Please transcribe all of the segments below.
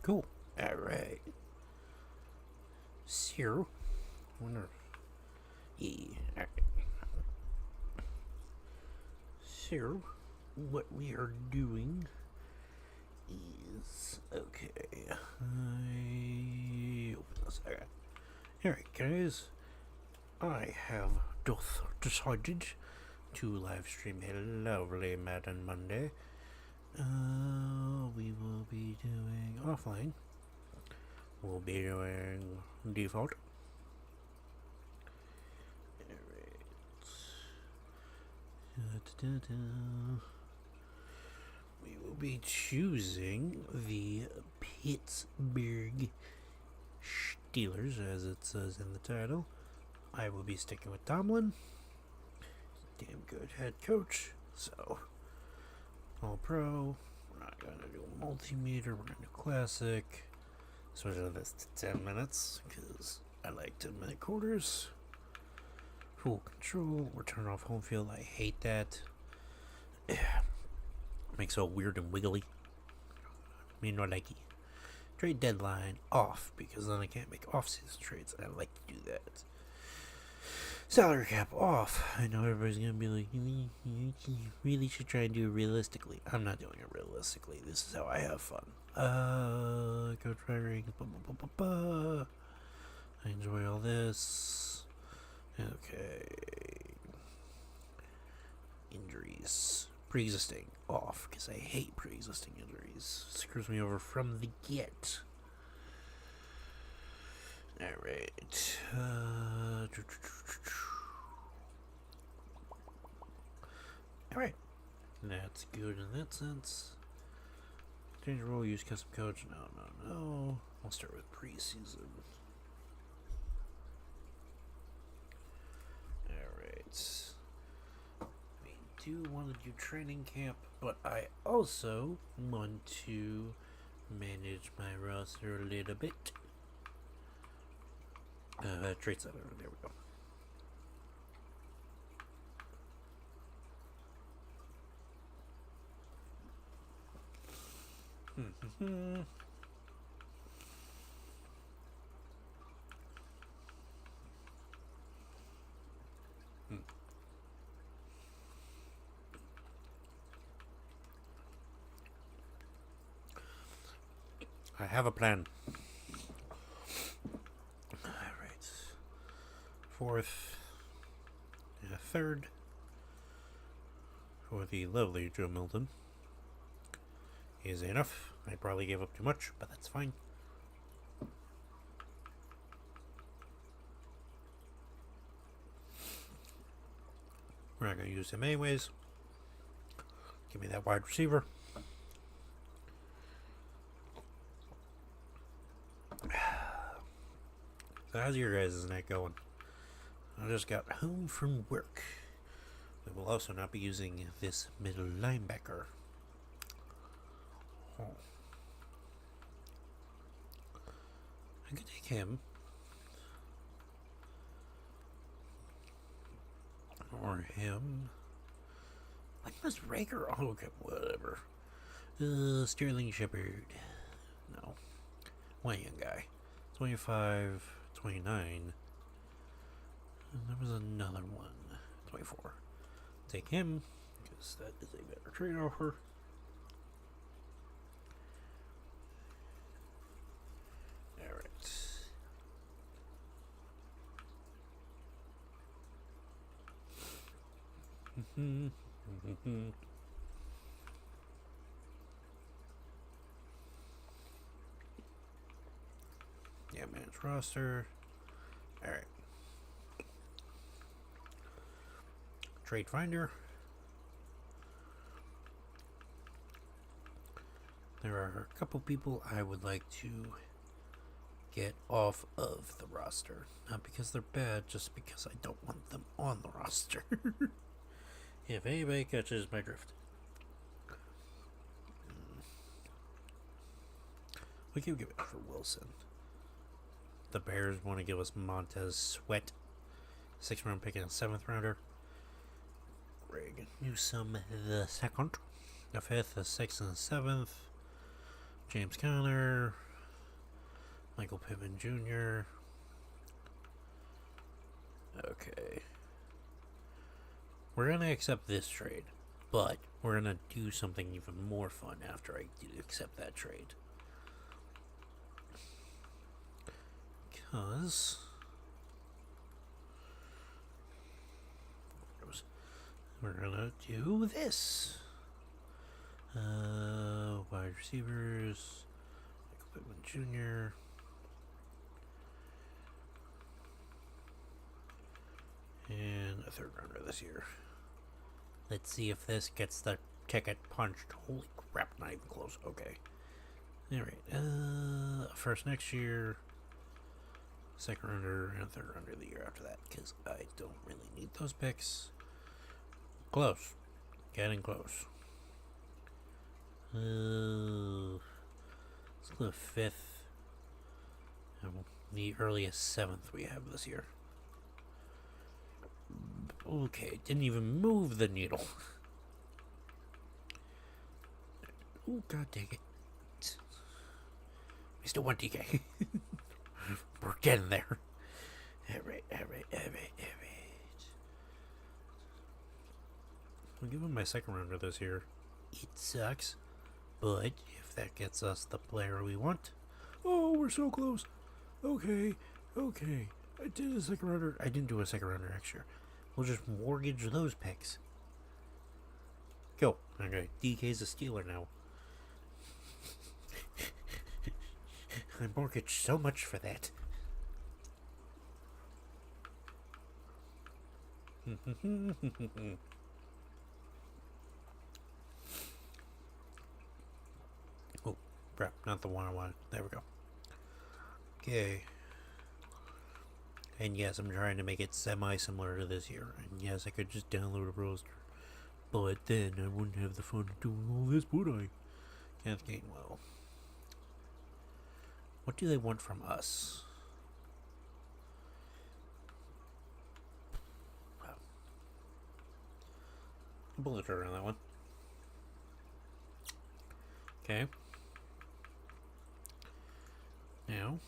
Cool. All right. So, wonder. Yeah. All right. So, what we are doing is okay. I open this. Okay. All right, guys. I have decided to live stream a lovely Madden Monday. We will be doing offline. We'll be doing default. Alright. We will be choosing the Pittsburgh Steelers, as it says in the title. I will be sticking with Tomlin. Damn good head coach. So, all pro. We're not going to do a multimeter. We're going to do classic. Switch this to 10 minutes because I like 10-minute quarters. Full control. Return off home field. I hate that. Makes it all weird and wiggly. Me no likey. Trade deadline off because then I can't make off-season trades. I like to do that. Salary cap off. I know everybody's gonna be like, you really should try and do it realistically. I'm not doing it realistically. This is how I have fun. Coach firing. I enjoy all this. Okay. Injuries. Pre-existing off because I hate pre-existing injuries. Screws me over from the get. Alright. Alright. That's good in that sense. Change role, use custom coach. No. I'll start with preseason. Alright. We do want to do training camp, but I also want to manage my roster a little bit. Trade center. There we go. I have a plan. Alright. Fourth and a third for the lovely Joe Milton. Easy enough. I probably gave up too much, but that's fine. We're not going to use him anyways. Give me that wide receiver. So how's your guys' night going? I just got home from work. We will also not be using this middle linebacker. Oh. I could take him. Or him. Like Miss Raker? Oh, okay, whatever. Sterling Shepard. No. One young guy. 25, 29. And there was another one. 24. Take him, because that is a better trade offer. Yeah, manage roster. Alright. Trade finder. There are a couple people I would like to get off of the roster. Not because they're bad, just because I don't want them on the roster. If anybody catches my drift. We can give it for Wilson. The Bears want to give us Montez Sweat. 6th round pick and a 7th rounder. Greg Newsome the 2nd. The 5th, the 6th, and the 7th. James Conner. Michael Pittman Jr. Okay. We're gonna accept this trade, but we're gonna do something even more fun after I do accept that trade. Because we're gonna do this. Wide receivers, Michael Pittman Jr. And a third rounder this year. Let's see if this gets the ticket punched. Holy crap, not even close. Okay. Alright, first next year, second rounder, and a third rounder the year after that, because I don't really need those picks. Close. Getting close. Let's go to fifth. The earliest seventh we have this year. Okay, didn't even move the needle. Oh, god dang it. We still want DK. We're getting there. Alright. I'll give him my second rounder this year. It sucks, but if that gets us the player we want. Oh, we're so close. Okay. I did a second rounder. I didn't do a second rounder next year. We'll just mortgage those picks. Go. Okay, DK's a Steeler now. I mortgaged so much for that. Oh, crap. Not the one I wanted. There we go. Okay. And yes, I'm trying to make it semi-similar to this year. And yes, I could just download a roster. But then I wouldn't have the fun of doing all this, would I? Kenneth Gainwell. What do they want from us? Wow. Bullet trigger on that one. Okay. Now,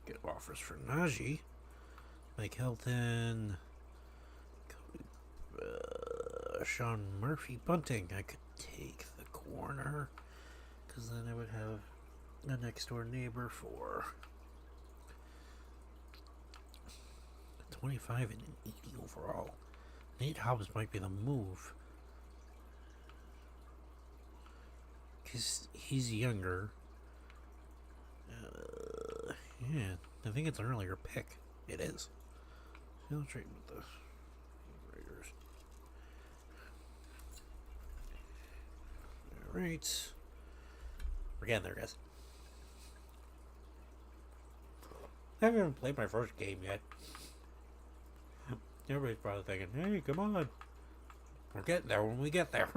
get offers for Najee, Mike Hilton, Sean Murphy Bunting. I could take the corner, because then I would have a next door neighbor for 25 and an 80 overall. Nate Hobbs might be the move, because he's younger. Yeah, I think it's an earlier pick. It is. I'll trade with the Raiders. Alright. We're getting there, guys. I haven't even played my first game yet. Everybody's probably thinking, hey, come on. We're getting there when we get there.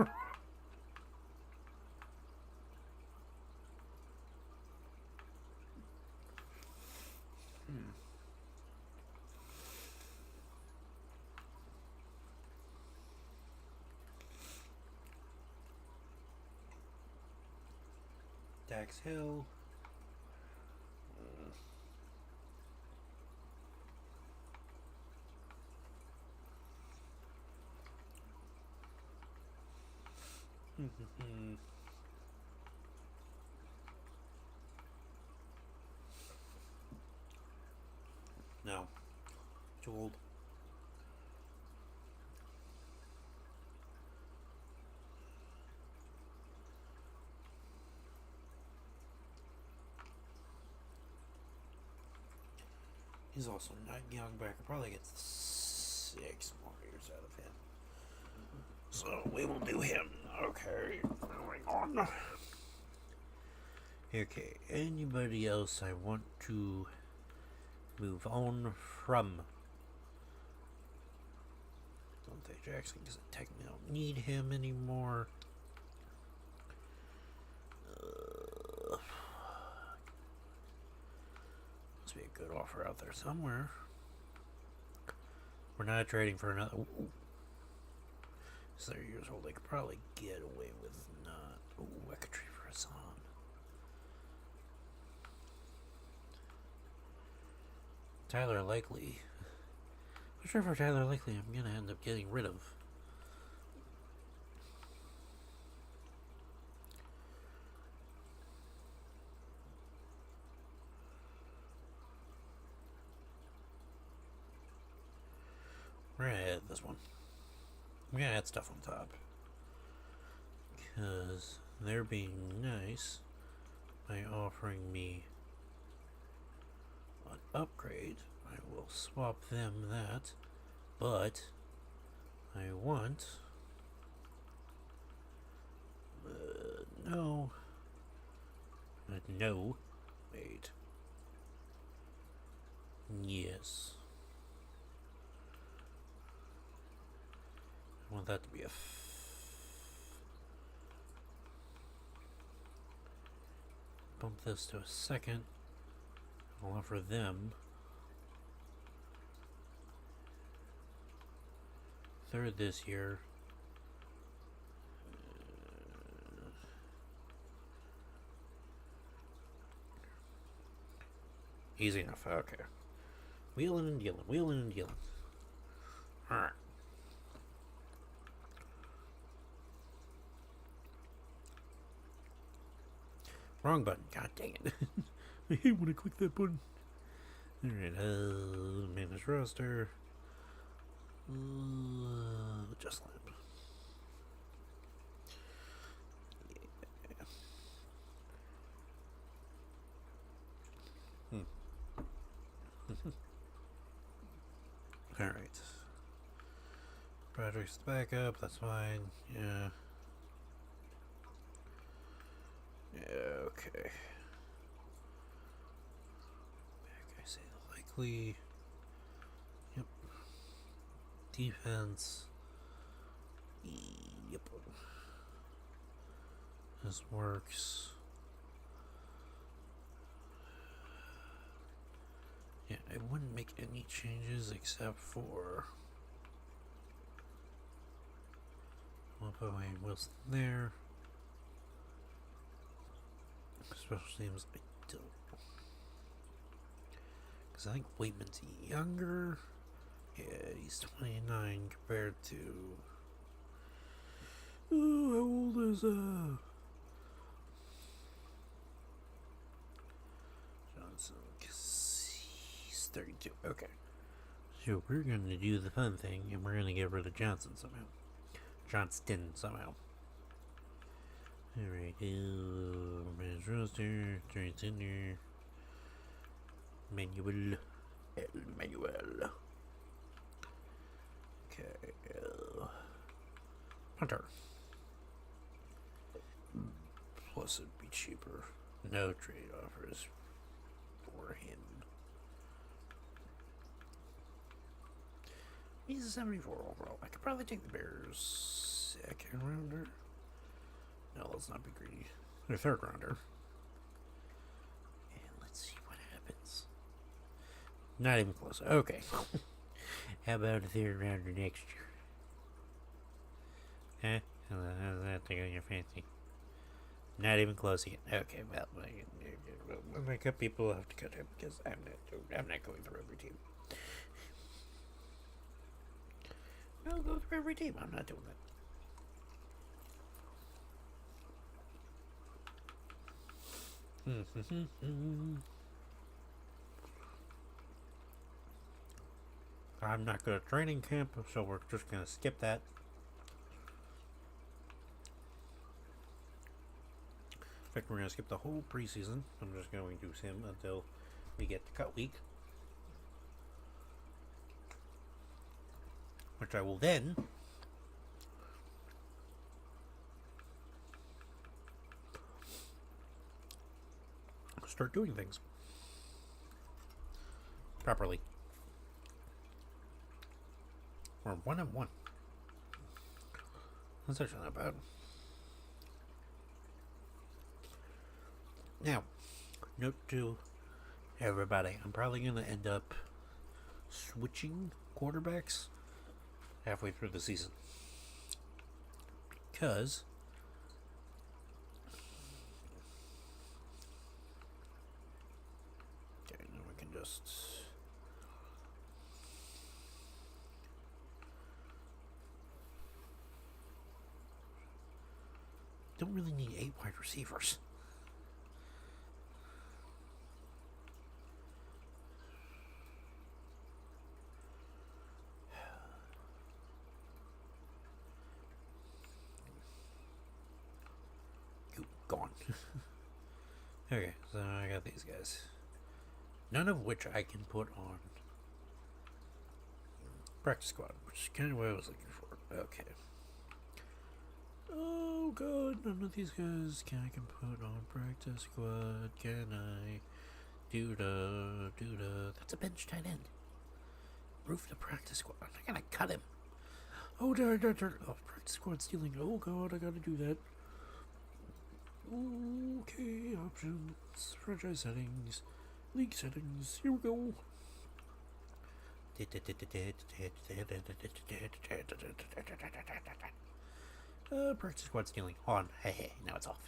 Dax Hill. No. Too old. He's also not young, but I could probably get 6 more years out of him. So we will do him. Okay, moving on. Okay, anybody else I want to move on from? Dante Jackson, because I technically don't need him anymore. Must be a good offer out there somewhere. We're not trading for another. Ooh. 30 years old. I could probably get away with not. Ooh, I could trade for Hassan. Tyler Likely. I'm sure for Tyler Likely I'm gonna end up getting rid of. We're gonna add this one. I'm gonna add stuff on top. Because they're being nice by offering me an upgrade. I will swap them that. But I want... no. No. Wait. Yes. I want that to be a... bump this to a second. I'll offer them third this year. Easy enough. Okay. Wheeling and dealing. Wheeling and dealing. Alright. Wrong button. God dang it. I hate when I click that button. Alright, manage roster. Just lamp. Yeah. Alright. Project's the backup, that's fine. Yeah. Yeah, okay. Back, I say the likely. Yep. Defense. Yep. This works. Yeah, I wouldn't make any changes except for... I'll put my Wilson there. Special teams, I don't. Because I think Waitman's younger. Yeah, he's 29 compared to... Oh, how old is Johnson? He's 32. Okay. So we're going to do the fun thing, and we're going to get rid of Johnson somehow. Johnston somehow. Alright, manage roster, turns in there. Manual. Manual. Okay. Hunter. Plus it'd be cheaper. No trade offers for him. He's a 74 overall. I could probably take the Bears second rounder. No, let's not be greedy. Their third rounder. And let's see what happens. Not even close. Okay. How about a third rounder next year? Huh? How's that thing on your fancy? Not even close again. Okay, well, when I cut people, I'll have to cut him because I'm not going through every team. I'll go through every team. I'm not doing that. I'm not good at training camp, so we're just gonna skip that. In fact, we're gonna skip the whole preseason. I'm just going to use him until we get to cut week, which I will then start doing things properly. We're 1-1. That's actually not bad. Now, note to everybody, I'm probably going to end up switching quarterbacks halfway through the season. Because okay, now we can just Don't really need 8 wide receivers. Gone. Okay, so I got these guys. None of which I can put on practice squad, which is kind of what I was looking for. Okay. Oh god, none of these guys I can put on practice squad. Can I? That's a bench tight end. Move the practice squad. I gotta cut him. Oh, practice squad stealing. Oh god, I gotta do that. Okay, options, franchise settings, league settings. Here we go. Practice squad stealing. On. Hey, now it's off.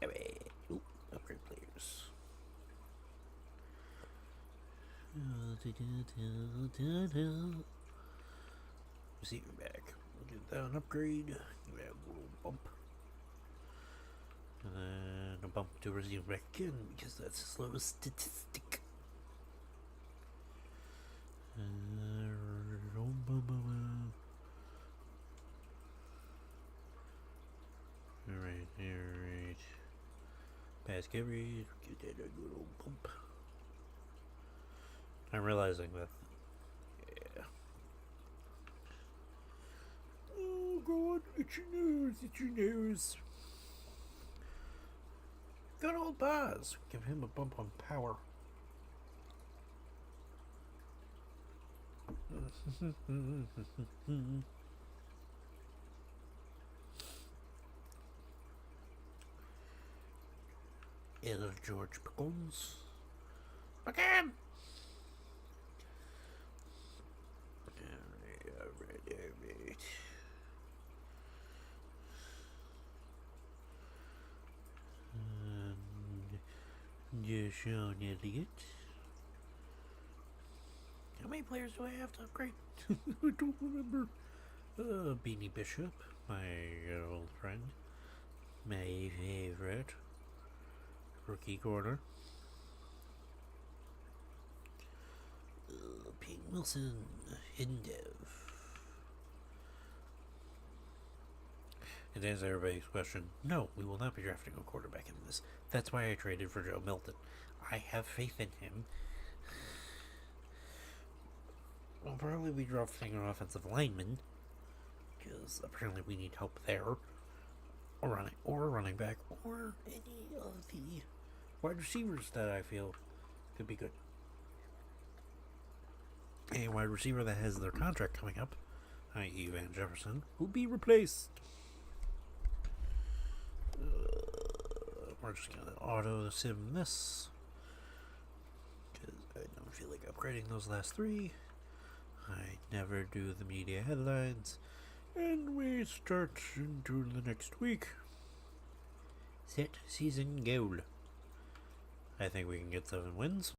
Alright. Ooh, upgrade players. Receiver back. Give that an upgrade. Give that a little bump. And then a bump to receiver back again because that's a slow statistic. Alright. Pass carry. Give that a little bump. I'm realizing that. Yeah. Oh god, itchy nose. Good old Buzz. Give him a bump on power. El George Pickles. Again! Alright. Sean Elliott. How many players do I have to upgrade? I don't remember. Beanie Bishop, my old friend. My favorite. Rookie corner. Peyton Wilson. Hidden Dev. And to answer everybody's question, no, we will not be drafting a quarterback in this. That's why I traded for Joe Milton. I have faith in him. We'll probably be drafting an offensive lineman, because apparently we need help there. Or a running back, or any of the wide receivers that I feel could be good. A wide receiver that has their contract coming up, i.e. Van Jefferson, will be replaced. We're just gonna auto sim this because I don't feel like upgrading those last 3. I never do the media headlines, and we start into the next week. Set season goal. I think we can get 7 wins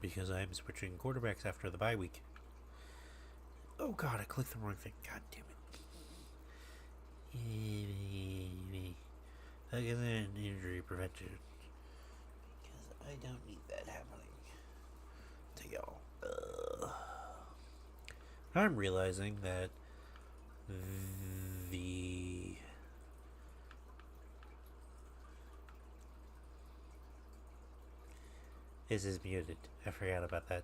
because I'm switching quarterbacks after the bye week. Oh god, I clicked the wrong thing. God damn it. Other than injury prevention, because I don't need that happening to y'all. I'm realizing that this is muted. I forgot about that.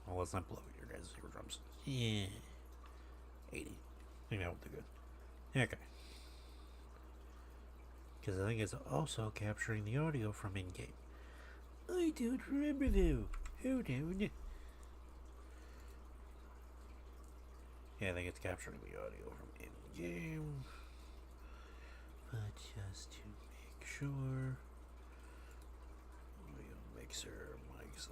Well, let's not blow your guys' eardrums. Yeah. 80. I think that will do good. Okay. Because I think it's also capturing the audio from in-game. I don't remember though. Hold on. Yeah, I think it's capturing the audio from in-game. But just to make sure. Audio mixer, mic /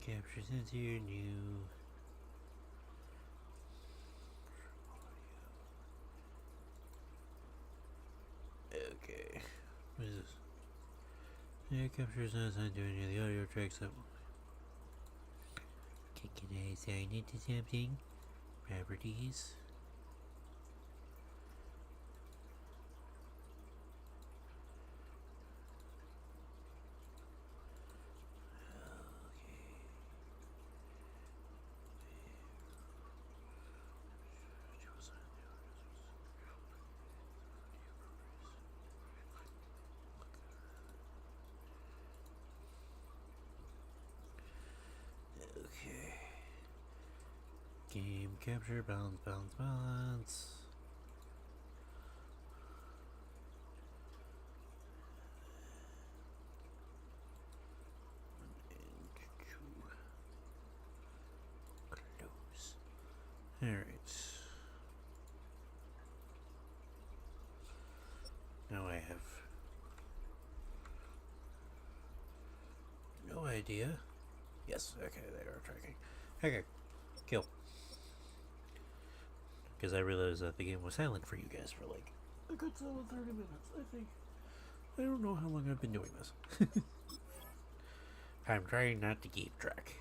capture sensor, new What is this? Yeah, captures not assigned to any of the audio tracks that. Can I assign it to something? Properties. Game capture, balance, balance, balance. Close. Alright. Now I have no idea. Yes, okay, they are tracking. Okay, kill. Because I realized that the game was silent for you guys for like a good solid 30 minutes, I think. I don't know how long I've been doing this. I'm trying not to keep track.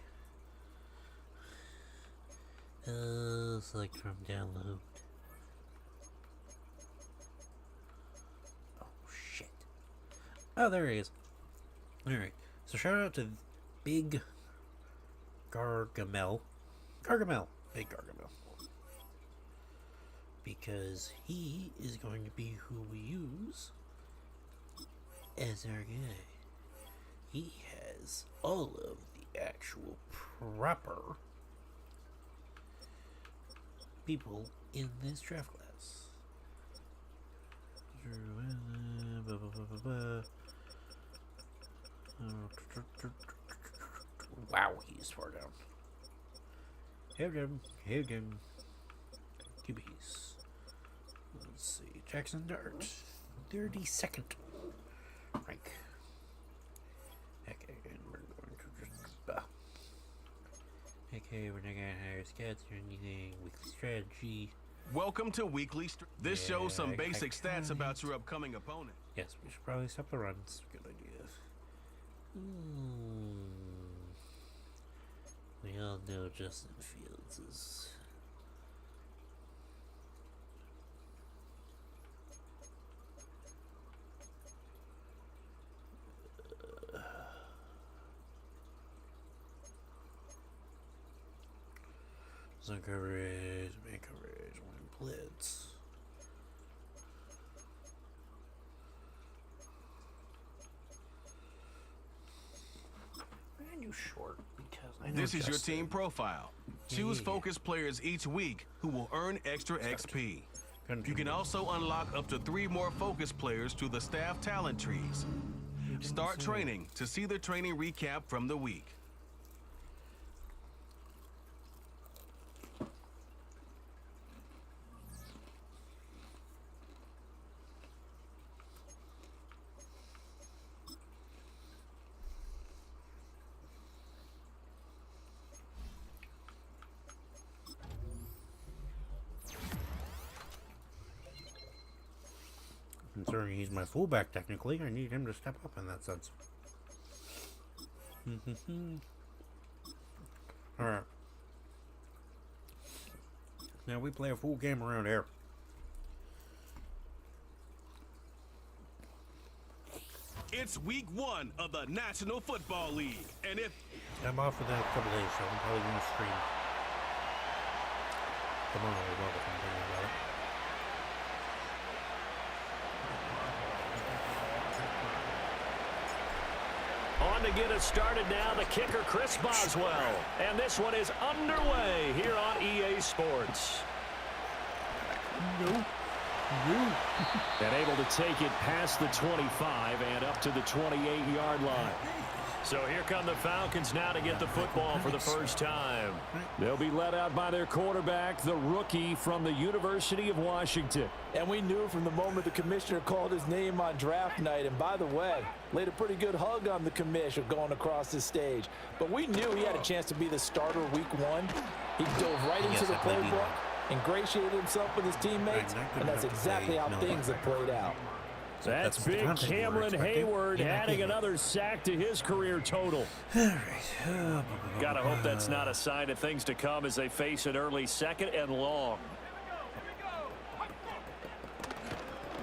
Select from download. Oh, shit. Oh, there he is. Alright, so shout out to Big Gargamel. Big Gargamel. Because he is going to be who we use as our guy. He has all of the actual proper people in this draft class. Wow, he's far down. Hold him. QBs. Let's see. Jackson Dart, 32nd rank. Okay, and we're going to just. Okay, we're not gonna hire scouts or anything. Weekly strategy. Welcome to Weekly. This shows some basic stats about your upcoming opponent. Yes, we should probably stop the runs. Good idea. We all know Justin Fields is. Zone coverage, man coverage, one blitz. I do short because I know this is Justin. your team profile. Choose focus players each week who will earn extra XP. You can also unlock up to 3 more focus players through the staff talent trees. Start training to see the training recap from the week. Considering he's my fullback, technically, I need him to step up in that sense. Alright. Now we play a full game around here. It's week 1 of the National Football League. And if I'm off for the next couple days, so I'm probably going to stream tomorrow as well, if I'm thinking about it. On to get us started now, the kicker, Chris Boswell. And this one is underway here on EA Sports. No. And able to take it past the 25 and up to the 28-yard line. So here come the Falcons now to get the football for the first time. They'll be led out by their quarterback, the rookie from the University of Washington. And we knew from the moment the commissioner called his name on draft night, and by the way, laid a pretty good hug on the commissioner going across the stage. But we knew he had a chance to be the starter week 1. He dove right into the playbook, ingratiated himself with his teammates, and that's exactly how things have played out. So That's the big content you were Cameron expecting. Hayward Yeah, adding another sack to his career total. All right. Gotta hope that's not a sign of things to come as they face an early 2nd and long.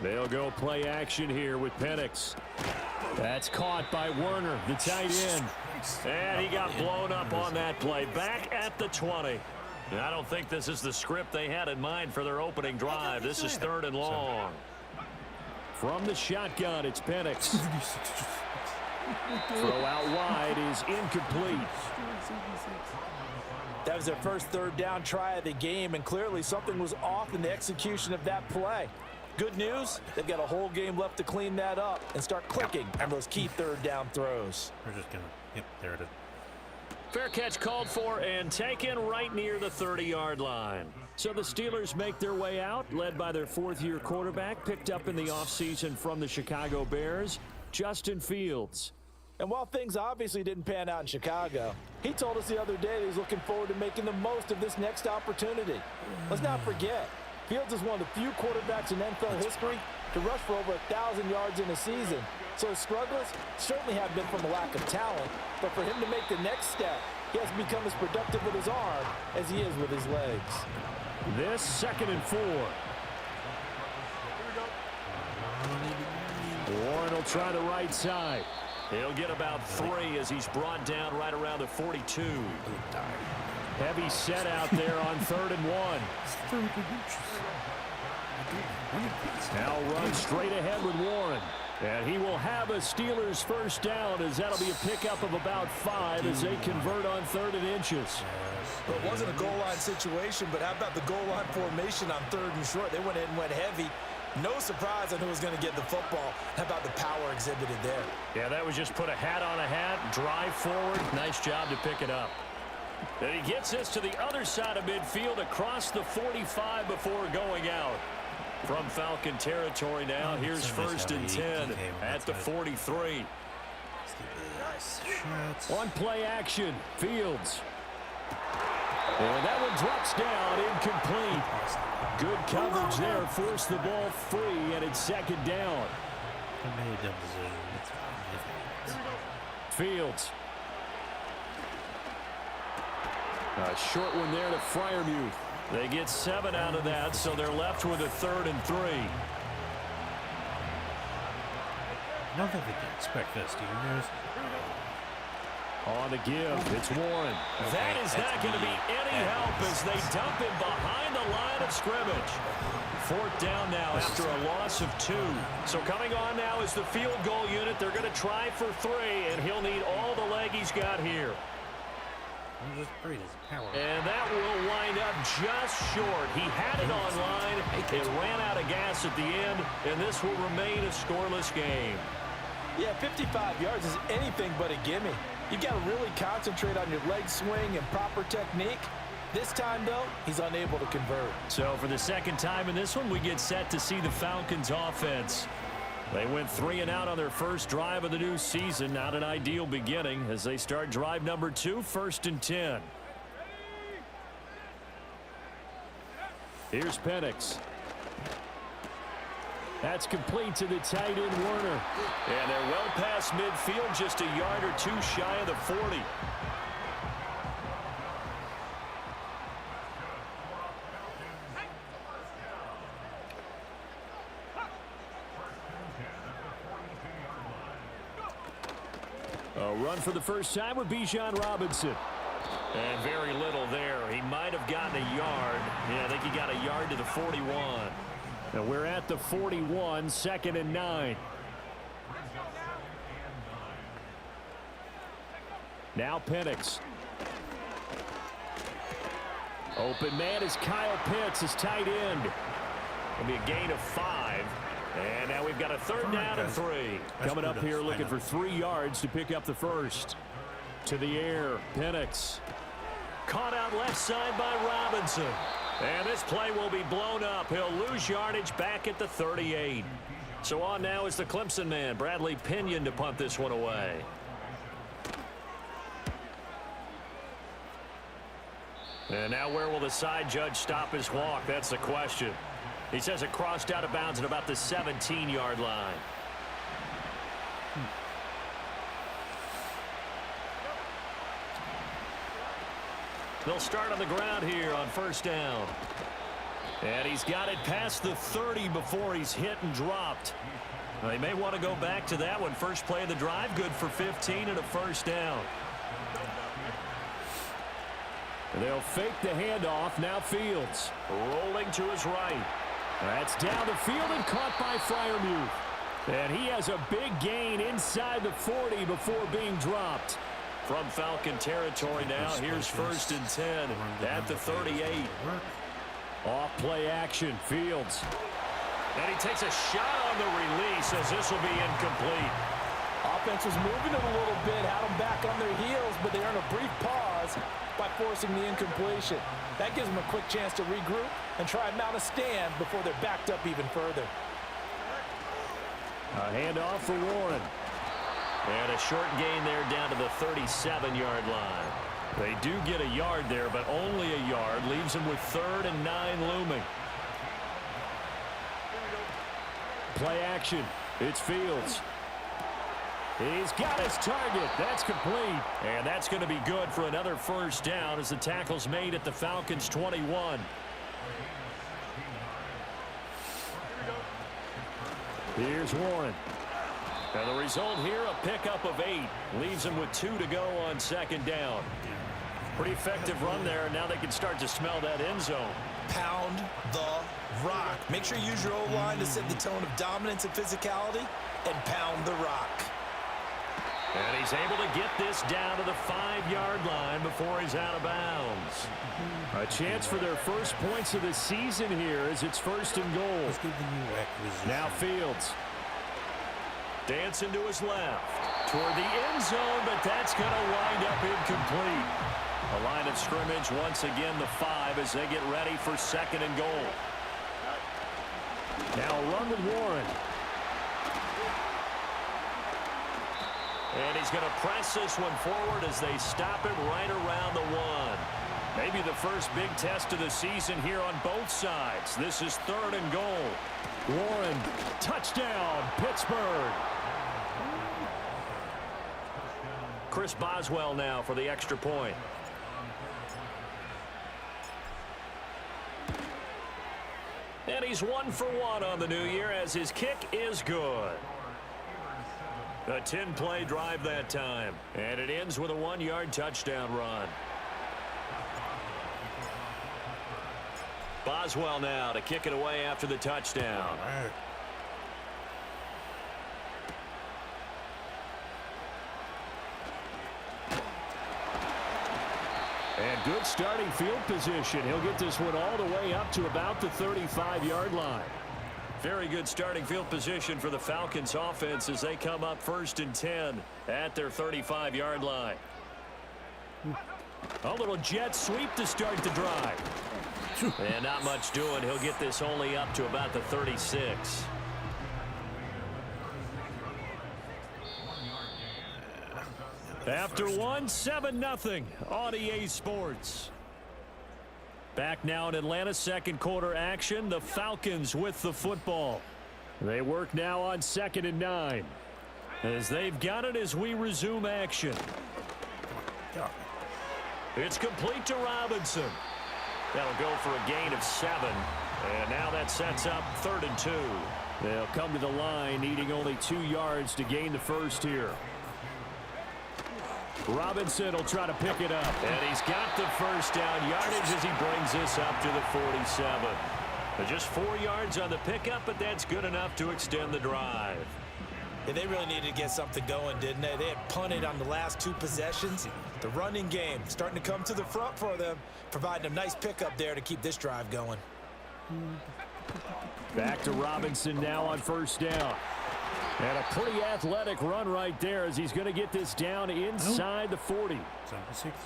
They'll go play action here with Penix. That's caught by Werner, the tight end. And he got blown up on that play. Back at the 20. And I don't think this is the script they had in mind for their opening drive. This is 3rd and long. From the shotgun, it's Penix. Throw out wide is incomplete. That was their first 3rd down try of the game, and clearly something was off in the execution of that play. Good news, they've got a whole game left to clean that up and start clicking on those key 3rd down throws. We're just going to, yep, there it is. Fair catch called for and taken right near the 30-yard line. So the Steelers make their way out, led by their 4th-year quarterback, picked up in the offseason from the Chicago Bears, Justin Fields. And while things obviously didn't pan out in Chicago, he told us the other day that he's looking forward to making the most of this next opportunity. Let's not forget, Fields is one of the few quarterbacks in NFL history to rush for over 1,000 yards in a season. So his struggles certainly have been from a lack of talent, but for him to make the next step, he has become as productive with his arm as he is with his legs. This 2nd and 4. Warren will try the right side. He'll get about 3 as he's brought down right around the 42. Heavy set out there on 3rd and 1. Now run straight ahead with Warren. And he will have a Steelers first down as that'll be a pickup of about 5 as they convert on 3rd and inches. Well, it wasn't a goal line situation, but how about the goal line formation on 3rd and short? They went in and went heavy. No surprise on who was going to get the football. How about the power exhibited there? Yeah, that was just put a hat on a hat, drive forward. Nice job to pick it up. And he gets this to the other side of midfield across the 45 before going out. From Falcon territory now, here's 1st and 10 at the 43. On play action, Fields. And that one drops down, incomplete. Good coverage there, forced the ball free, and it's 2nd down. Fields. A short one there to Freiermuth. They get 7 out of that, so they're left with a 3rd and 3. I don't think they can expect this, do you guys? On the give, it's Warren. That is not going to be any help as they dump him behind the line of scrimmage. 4th down now after a loss of 2. So coming on now is the field goal unit. They're going to try for 3, and he'll need all the leg he's got here. And that will wind up just short. He had it on line. It ran out of gas at the end, and this will remain a scoreless game. Yeah, 55 yards is anything but a gimme. You've got to really concentrate on your leg swing and proper technique. This time, though, he's unable to convert. So for the 2nd time in this one, we get set to see the Falcons offense. They went 3 and out on their first drive of the new season. Not an ideal beginning as they start drive number 2, 1st and 10. Here's Penix. That's complete to the tight end, Werner. And they're well past midfield, just a yard or 2 shy of the 40. A run for the first time with Bijan Robinson. And very little there. He might have gotten a yard. Yeah, I think he got a yard to the 41. And we're at the 41, 2nd and 9. Now Penix. Open man is Kyle Pitts, his tight end. It'll be a gain of 5. And now we've got a 3rd down and 3. Coming up here looking for 3 yards to pick up the first. To the air, Penix. Caught out left side by Robinson. And this play will be blown up. He'll lose yardage back at the 38. So on now is the Clemson man, Bradley Pinion, to punt this one away. And now where will the side judge stop his walk? That's the question. He says it crossed out of bounds at about the 17-yard line. They'll start on the ground here on first down. And he's got it past the 30 before he's hit and dropped. They may want to go back to that one. First play of the drive, good for 15 and a first down. They'll fake the handoff. Now Fields rolling to his right. That's down the field and caught by Freiermuth. And he has a big gain inside the 40 before being dropped. From Falcon territory now, here's first and 10 at the 38. Off play action, Fields. And he takes a shot on the release as this will be incomplete. Offense was moving it a little bit, had them back on their heels, but they earn a brief pause by forcing the incompletion. That gives them a quick chance to regroup and try and mount a stand before they're backed up even further. A handoff for Warren. And a short gain there down to the 37-yard line. They do get a yard there, but only a yard. Leaves them with 3rd and 9 looming. Play action. It's Fields. He's got his target. That's complete. And that's going to be good for another first down as the tackle's made at the Falcons' 21. Here's Warren. And the result here, a pickup of 8. Leaves them with 2 to go on second down. Pretty effective run there. Now they can start to smell that end zone. Pound the rock. Make sure you use your O-line to set the tone of dominance and physicality, and pound the rock. And he's able to get this down to the 5-yard line before he's out of bounds. A chance for their first points of the season here as it's first and goal. Now Fields. Dancing to his left. Toward the end zone, but that's going to wind up incomplete. A line of scrimmage once again the 5 as they get ready for second and goal. Now a run with Warren. And he's going to press this one forward as they stop him right around the 1. Maybe the first big test of the season here on both sides. This is 3rd and goal. Warren, touchdown, Pittsburgh. Chris Boswell now for the extra point. And he's 1 for 1 on the new year as his kick is good. A 10-play drive that time. And it ends with a 1-yard touchdown run. Boswell now to kick it away after the touchdown. And good starting field position. He'll get this one all the way up to about the 35-yard line. Very good starting field position for the Falcons offense as they come up 1st and 10 at their 35-yard line. A little jet sweep to start the drive. And not much doing. He'll get this only up to about the 36. After 7-0 on EA Sports. Back now in Atlanta, second quarter action. The Falcons with the football. They work now on 2nd and 9. As they've got it as we resume action. It's complete to Robinson. That'll go for a gain of 7. And now that sets up 3rd and 2. They'll come to the line needing only 2 yards to gain the first here. Robinson will try to pick it up. And he's got the first down yardage as he brings this up to the 47. Just 4 yards on the pickup, but that's good enough to extend the drive. Yeah, they really needed to get something going, didn't they? They had punted on the last 2 possessions. The running game starting to come to the front for them, providing a nice pickup there to keep this drive going. Back to Robinson now on first down. And a pretty athletic run right there as he's going to get this down inside the 40.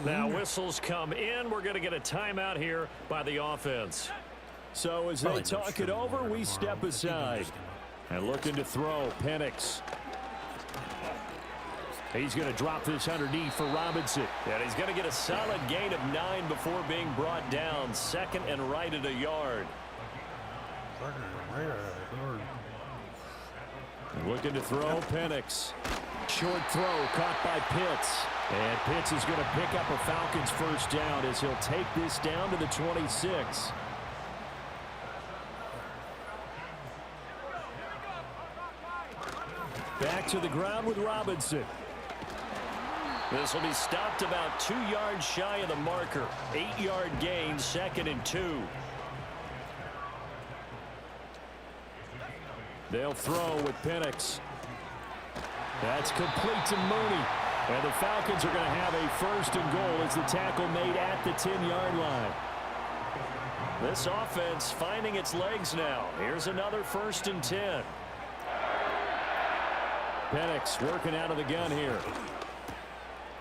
Now whistles come in. We're going to get a timeout here by the offense. So as they talk it over, we step aside. And looking to throw, Penix. He's going to drop this underneath for Robinson. And he's going to get a solid gain of 9 before being brought down. 2nd and right at a yard. Looking to throw, Penix. Short throw caught by Pitts. And Pitts is going to pick up a Falcons first down as he'll take this down to the 26. Back to the ground with Robinson. This will be stopped about 2 yards shy of the marker. 8-yard gain, 2nd and 2. They'll throw with Penix. That's complete to Mooney. And the Falcons are going to have a 1st and goal as the tackle made at the 10-yard line. This offense finding its legs now. Here's another 1st and 10. Penix working out of the gun here.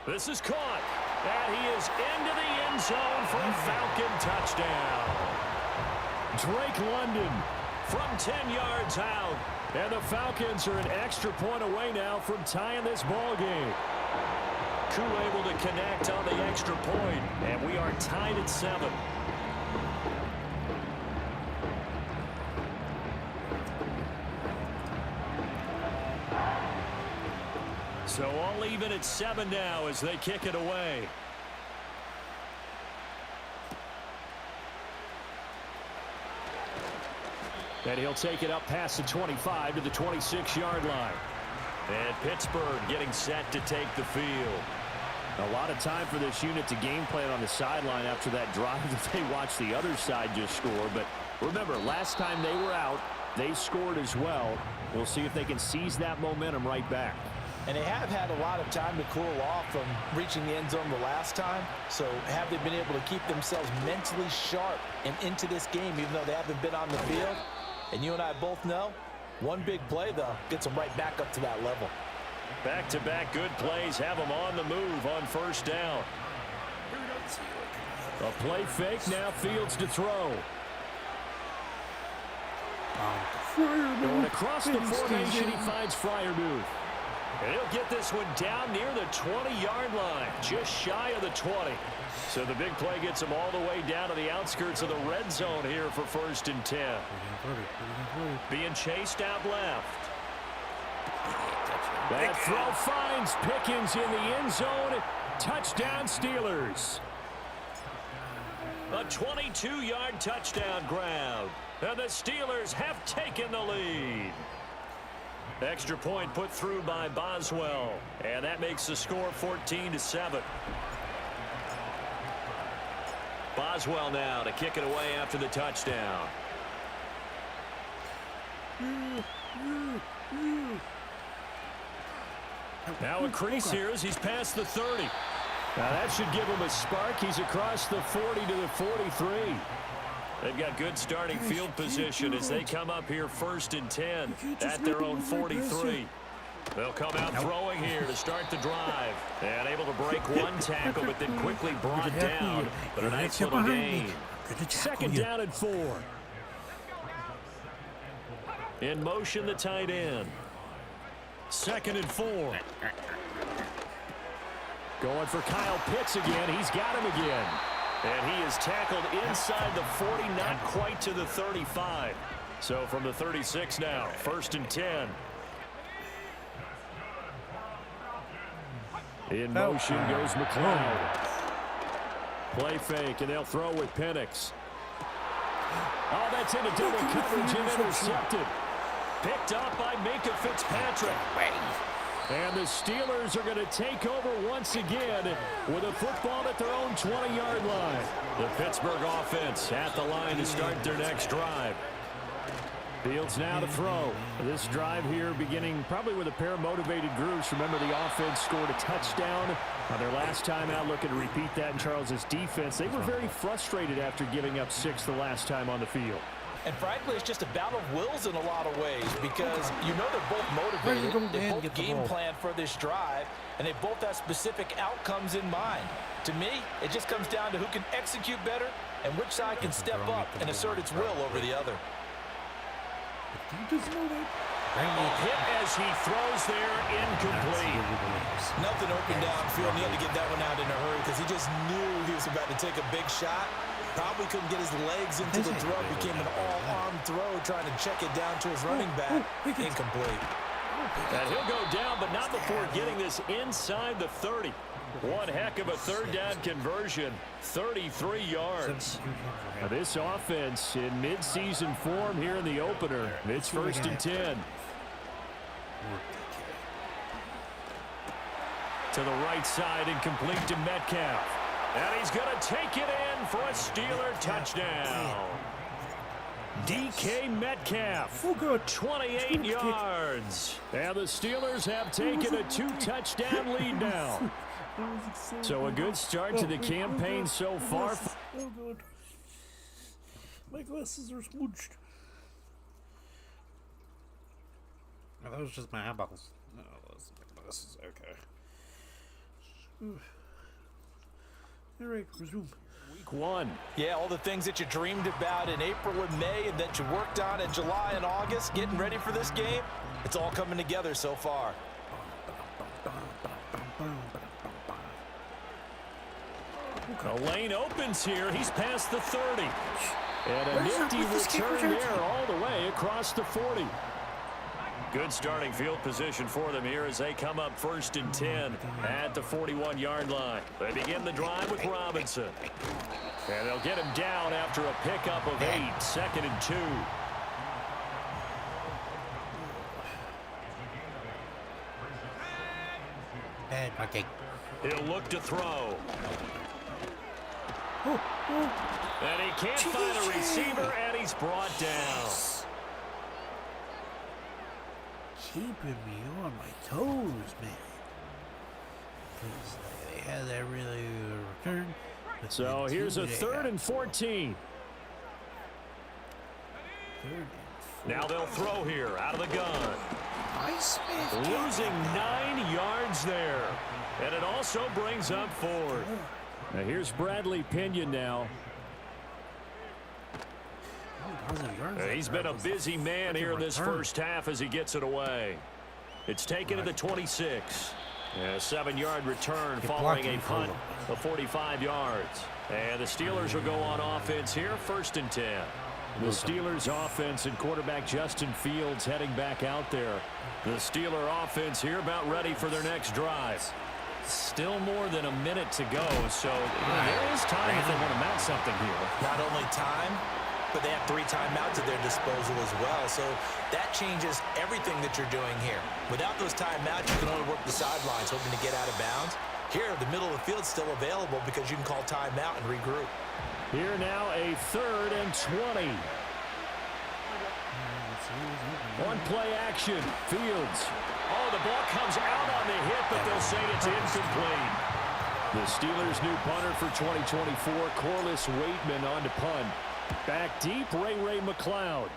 This is caught. And he is into the end zone for a Falcon touchdown. Drake London from 10 yards out. And the Falcons are an extra point away now from tying this ball game. Koo able to connect on the extra point. And we are tied at 7. So all even at 7 now as they kick it away. And he'll take it up past the 25 to the 26-yard line. And Pittsburgh getting set to take the field. A lot of time for this unit to game plan on the sideline after that drive that they watched the other side just score. But remember, last time they were out, they scored as well. We'll see if they can seize that momentum right back. And they have had a lot of time to cool off from reaching the end zone the last time. So have they been able to keep themselves mentally sharp and into this game even though they haven't been on the field? And you and I both know, one big play, though, gets them right back up to that level. Back-to-back good plays have them on the move on 1st down. A play fake, now Fields to throw. Going across the formation, he finds Freiermuth. And he'll get this one down near the 20-yard line, just shy of the 20. So the big play gets him all the way down to the outskirts of the red zone here for 1st and 10. Being chased out left. That throw finds Pickens in the end zone. Touchdown Steelers. A 22-yard touchdown grab. And the Steelers have taken the lead. Extra point put through by Boswell. And that makes the score 14-7. Boswell now to kick it away after the touchdown. Now a crease here as he's past the 30. Now that should give him a spark. He's across the 40 to the 43. They've got good starting field position as they come up here 1st and 10 at their own 43. They'll come out throwing here to start the drive. And able to break one tackle, but then quickly brought down. But a nice little gain. 2nd down and 4. In motion, the tight end. 2nd and 4. Going for Kyle Pitts again. He's got him again. And he is tackled inside the 40, not quite to the 35. So from the 36 now, 1st and 10. In motion goes McLeod. Play fake, and they'll throw with Penix. Oh, that's into double coverage and intercepted. Picked up by Minka Fitzpatrick. And the Steelers are going to take over once again with a football at their own 20-yard line. The Pittsburgh offense at the line to start their next drive. Fields now to throw. This drive here beginning probably with a pair of motivated groups. Remember, the offense scored a touchdown on their last time out. Looking to repeat that in Charles's defense. They were very frustrated after giving up 6 the last time on the field. And frankly, it's just a battle of wills in a lot of ways because you know they're both motivated. They both game plan for this drive, and they both have specific outcomes in mind. To me, it just comes down to who can execute better and which side can step up and assert its will over the other. Hit as he throws there, incomplete. Nothing open downfield, and he had to get that one out in a hurry because he just knew he was about to take a big shot. Probably couldn't get his legs into the throw. Became an all-arm throw, trying to check it down to his running back. Incomplete. And he'll go down, but not before getting this inside the 30. One heck of a third down conversion, 33 yards. Now this offense in midseason form here in the opener. It's 1st and 10. To the right side and complete to Metcalf. And he's going to take it in for a Steeler touchdown. DK Metcalf, 28 yards. And the Steelers have taken a 2-touchdown lead now. So a good start to the campaign so far. Oh, God. My glasses are smooched. Oh, that was just my eyeballs. No, that's my glasses. Okay. All right, resume. Week 1. Yeah, all the things that you dreamed about in April and May and that you worked on in July and August, getting ready for this game, it's all coming together so far. The lane opens here. He's past the 30. And a nifty return there all the way across the 40. Good starting field position for them here as they come up 1st and 10 at the 41-yard line. They begin the drive with Robinson. And they'll get him down after a pickup of 8, 2nd and 2. Okay. He'll look to throw. And he can't find a receiver, and he's brought down. Keeping me on my toes, man. Because they had that really good return. So here's a 3rd and 14. Now they'll throw here out of the gun. Losing 9 yards there. And it also brings up 4th. Now here's Bradley Pinion now. He's been a busy man here in this first half as he gets it away. It's taken to the 26. A 7-yard return following a punt of 45 yards. And the Steelers will go on offense here, 1st and 10. The Steelers offense and quarterback Justin Fields heading back out there. The Steeler offense here about ready for their next drive. Still more than a minute to go, so there is time if they want to mount something here. Not only time, but they have 3 timeouts at their disposal as well, so that changes everything that you're doing here. Without those timeouts, you can only work the sidelines, hoping to get out of bounds. Here, the middle of the field is still available because you can call timeout and regroup. Here now a 3rd and 20. One play action. Fields. Oh, the ball comes out on the hit, but they'll say it's incomplete. The Steelers' new punter for 2024, Corliss Waitman on to punt. Back deep, Ray McLeod.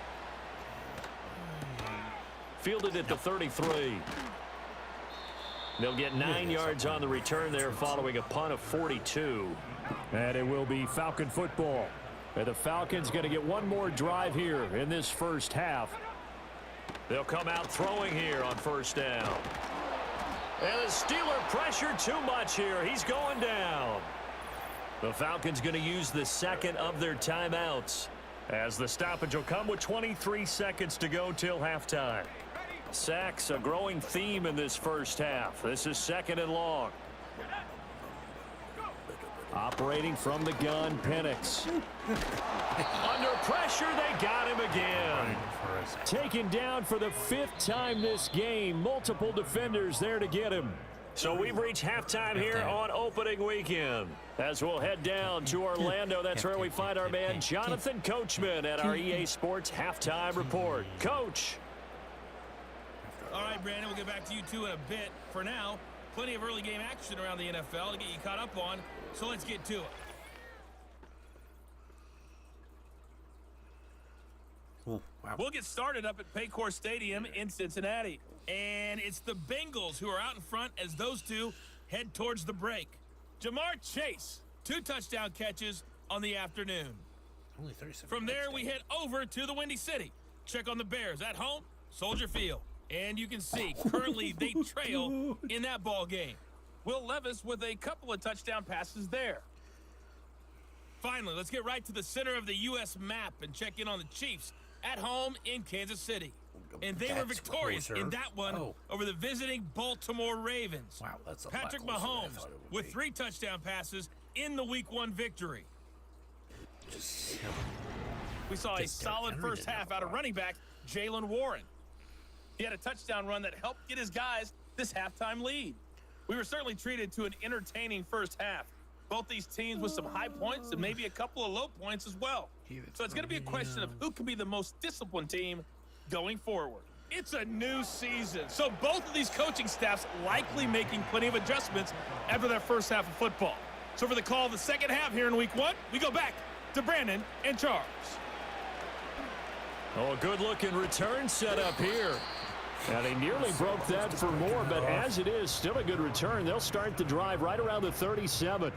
Fielded at the 33. They'll get 9 yards on the return there following a punt of 42. And it will be Falcon football. And the Falcons going to get one more drive here in this first half. They'll come out throwing here on 1st down. And the Steeler pressure too much here. He's going down. The Falcons going to use the 2nd of their timeouts as the stoppage will come with 23 seconds to go till halftime. Sacks, a growing theme in this first half. This is 2nd and long. Operating from the gun, Penix. Under pressure, they got him again. Taken down for the 5th time this game. Multiple defenders there to get him. So we've reached halftime here on opening weekend. As we'll head down to Orlando, that's where we find our man Jonathan Coachman at our EA Sports Halftime Report. Coach. All right, Brandon, we'll get back to you two in a bit. For now, plenty of early game action around the NFL to get you caught up on, so let's get to it. Oh, wow. We'll get started up at Paycor Stadium in Cincinnati. And it's the Bengals who are out in front as those two head towards the break. Jamar Chase, 2 touchdown catches on the afternoon. Only 37 From there, we head over to the Windy City. Check on the Bears at home, Soldier Field. And you can see, currently they trail in that ball game. Will Levis with a couple of touchdown passes there. Finally, let's get right to the center of the U.S. map and check in on the Chiefs at home in Kansas City. And they were victorious in that one over the visiting Baltimore Ravens. Wow, that's a Patrick lot closer than I Mahomes thought it would with be. 3 touchdown passes in the Week 1 victory. We saw a solid first half out of running back Jaylen Warren. He had a touchdown run that helped get his guys this halftime lead. We were certainly treated to an entertaining first half. Both these teams with some high points and maybe a couple of low points as well. So it's going to be a question of who can be the most disciplined team going forward. It's a new season, so both of these coaching staffs likely making plenty of adjustments after their first half of football. So for the call of the second half here in Week 1, we go back to Brandon and Charles. Oh, a good-looking return set up here. And he nearly broke that for more, but as it is, still a good return. They'll start the drive right around the 37.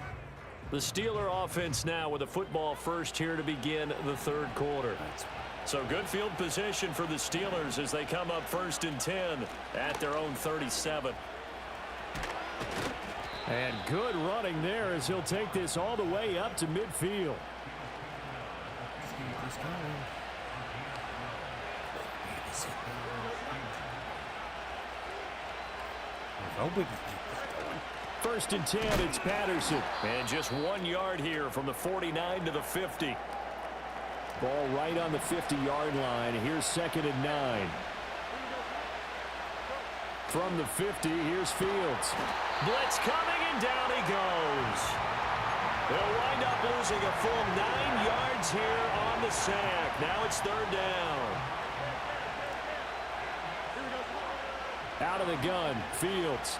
The Steeler offense now with a football first here to begin the third quarter. So good field position for the Steelers as they come up 1st and 10 at their own 37. And good running there as he'll take this all the way up to midfield. First and 10, it's Patterson. And just 1 yard here from the 49 to the 50. Ball right on the 50-yard line. Here's 2nd and 9. From the 50, here's Fields. Blitz coming, and down he goes. They'll wind up losing a full 9 yards here on the sack. Now it's 3rd down. Out of the gun, Fields.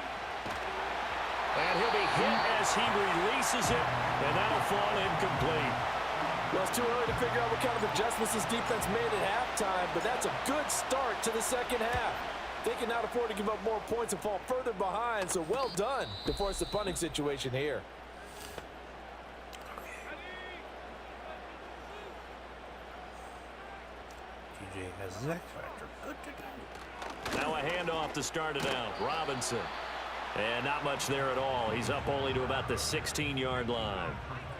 And he'll be hit as he releases it, and that'll fall incomplete. Well, it's too early to figure out what kind of adjustments this defense made at halftime, but that's a good start to the second half. They can now afford to give up more points and fall further behind, so well done to force the punting situation here. TJ has his X Factor. Good to go. Now a handoff to start it out. Robinson. And not much there at all. He's up only to about the 16-yard line.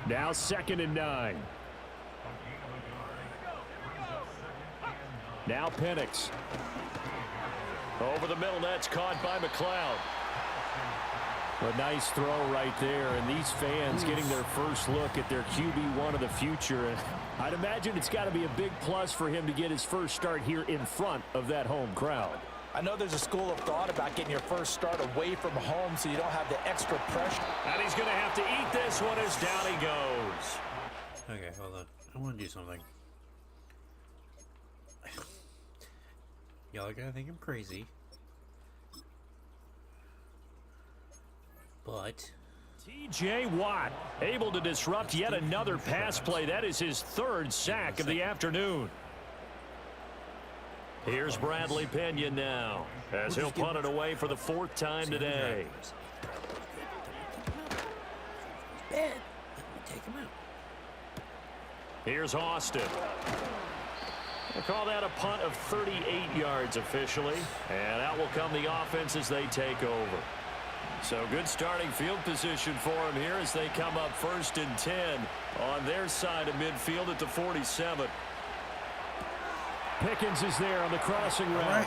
Now 2nd and 9. Now Penix. Over the middle, that's caught by McLeod. A nice throw right there, and these fans getting their first look at their QB1 of the future. And I'd imagine it's got to be a big plus for him to get his first start here in front of that home crowd. I know there's a school of thought about getting your first start away from home so you don't have the extra pressure. And he's going to have to eat this one as down he goes. Okay, hold on. I want to do something. Y'all are going to think I'm crazy. But T.J. Watt able to disrupt yet another pass play. That is his 3rd sack of the afternoon. Here's Bradley Pinion now as he'll punt it away for the 4th time today. Take him out. Here's Austin. We'll call that a punt of 38 yards officially. And out will come the offense as they take over. So good starting field position for him here as they come up 1st and 10 on their side of midfield at the 47. Pickens is there on the crossing route. Right.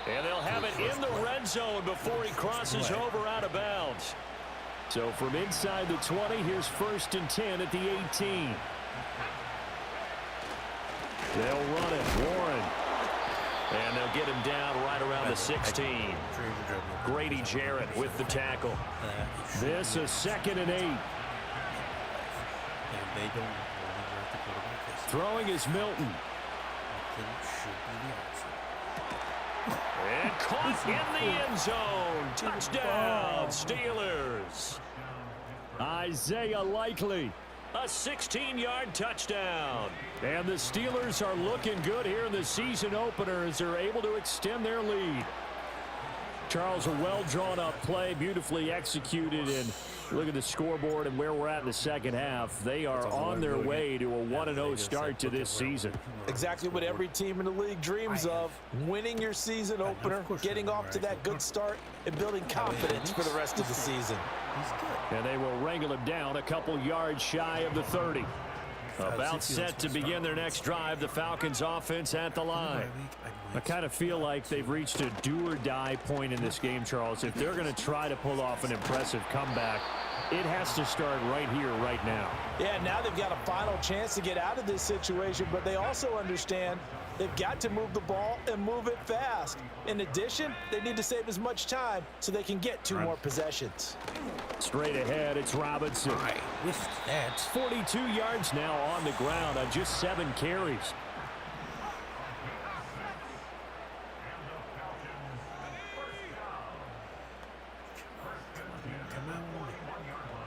And they'll have it in the red zone before he crosses over out of bounds. So from inside the 20, here's 1st and 10 at the 18. They'll run it. Warren. And they'll get him down right around the 16. Grady Jarrett with the tackle. This is 2nd and 8. And they don't have to quarterback this. Throwing is Milton. And caught in the end zone. Touchdown, Steelers. Isaiah Likely. A 16-yard touchdown. And the Steelers are looking good here in the season opener as they're able to extend their lead. Charles, a well-drawn-up play, beautifully executed, and look at the scoreboard and where we're at in the second half. They are on their way to a 1-0 start to this season. Exactly what every team in the league dreams of, winning your season opener, getting off to that good start, and building confidence for the rest of the season. And they will wrangle him down a couple yards shy of the 30. About set to begin their next drive, the Falcons offense at the line. I kind of feel like they've reached a do-or-die point in this game, Charles. If they're going to try to pull off an impressive comeback, it has to start right here, right now. Yeah, now they've got a final chance to get out of this situation, but they also understand they've got to move the ball and move it fast. In addition, they need to save as much time so they can get 2 more possessions. Straight ahead, it's Robinson. With that, 42 yards now on the ground on just 7 carries.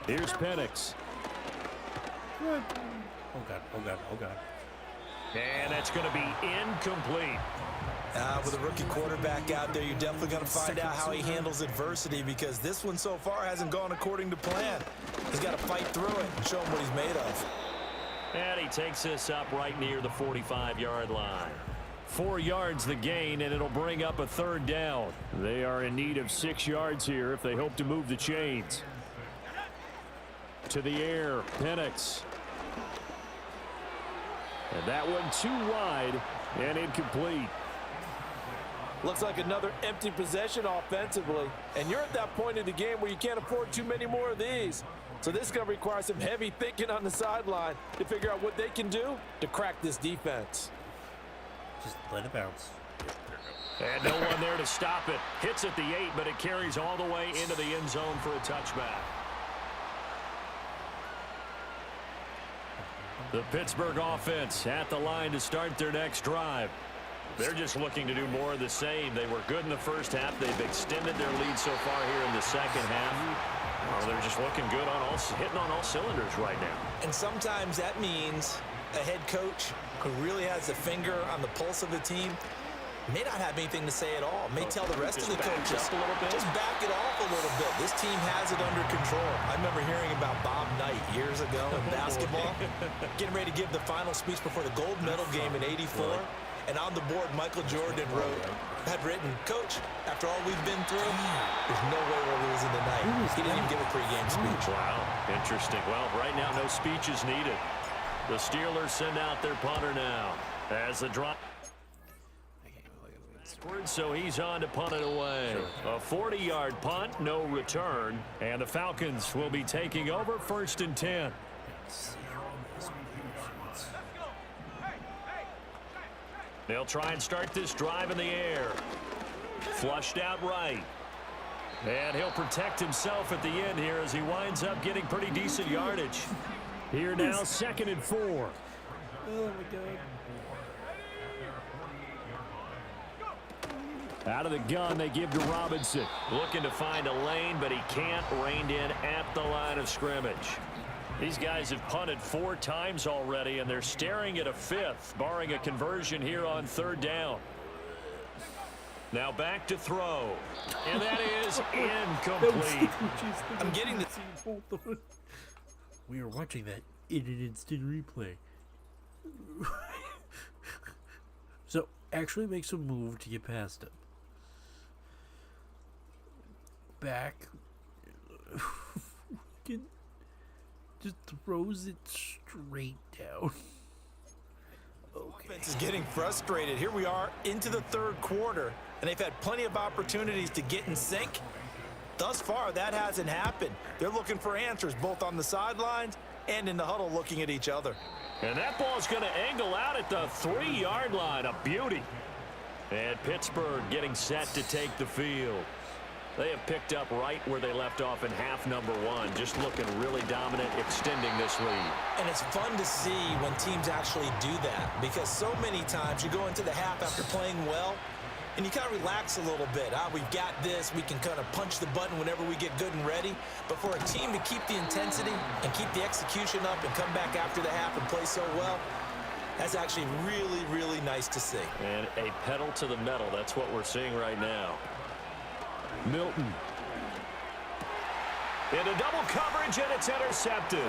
Here's Penix. oh God, oh God, oh God. And that's going to be incomplete. With a rookie quarterback out there, you're definitely going to find out how he handles adversity, because this one so far hasn't gone according to plan. He's got to fight through it and show him what he's made of. And he takes this up right near the 45-yard line. 4 yards the gain, and it'll bring up a 3rd down. They are in need of 6 yards here if they hope to move the chains. To the air, Penix. And that one too wide and incomplete. Looks like another empty possession offensively, and you're at that point in the game where you can't afford too many more of these. So this is going to require some heavy thinking on the sideline to figure out what they can do to crack this defense. Just let it bounce. And no one there to stop it. Hits at the 8, but it carries all the way into the end zone for a touchback. The Pittsburgh offense at the line to start their next drive. They're just looking to do more of the same. They were good in the first half. They've extended their lead so far here in the second half. They're just looking good hitting on all cylinders right now. And sometimes that means a head coach who really has a finger on the pulse of the team may not have anything to say at all. May tell the rest of the coaches, just back it off a little bit. This team has it under control. I remember hearing about Bob Knight years ago in basketball, getting ready to give the final speech before the gold medal game in '84. And on the board, Michael Jordan had written, "Coach, after all we've been through, there's no way we're losing tonight." He didn't even give a pregame speech. Wow, interesting. Well, right now, no speech is needed. The Steelers send out their punter now as the drop. So he's on to punt it away. A 40-yard punt, no return. And the Falcons will be taking over 1st and 10. They'll try and start this drive in the air. Flushed out right. And he'll protect himself at the end here as he winds up getting pretty decent yardage. Here now, 2nd and 4. Oh, my God. Out of the gun, they give to Robinson. Looking to find a lane, but he can't. Reined in at the line of scrimmage. These guys have punted 4 times already, and they're staring at a 5th, barring a conversion here on 3rd down. Now back to throw. And that is incomplete. I'm getting the... We were watching that in an instant replay. So, actually makes a move to get past it. Back. Just throws it straight down. Okay. Offense is getting frustrated. Here we are into the 3rd quarter, and they've had plenty of opportunities to get in sync. Thus far, that hasn't happened. They're looking for answers both on the sidelines and in the huddle looking at each other. And that ball's going to angle out at the 3-yard line. A beauty. And Pittsburgh getting set to take the field. They have picked up right where they left off in half number 1, just looking really dominant, extending this lead. And it's fun to see when teams actually do that, because so many times you go into the half after playing well, and you kind of relax a little bit. We've got this. We can kind of punch the button whenever we get good and ready. But for a team to keep the intensity and keep the execution up and come back after the half and play so well, that's actually really, really nice to see. And a pedal to the metal. That's what we're seeing right now. Milton. Into double coverage, and it's intercepted.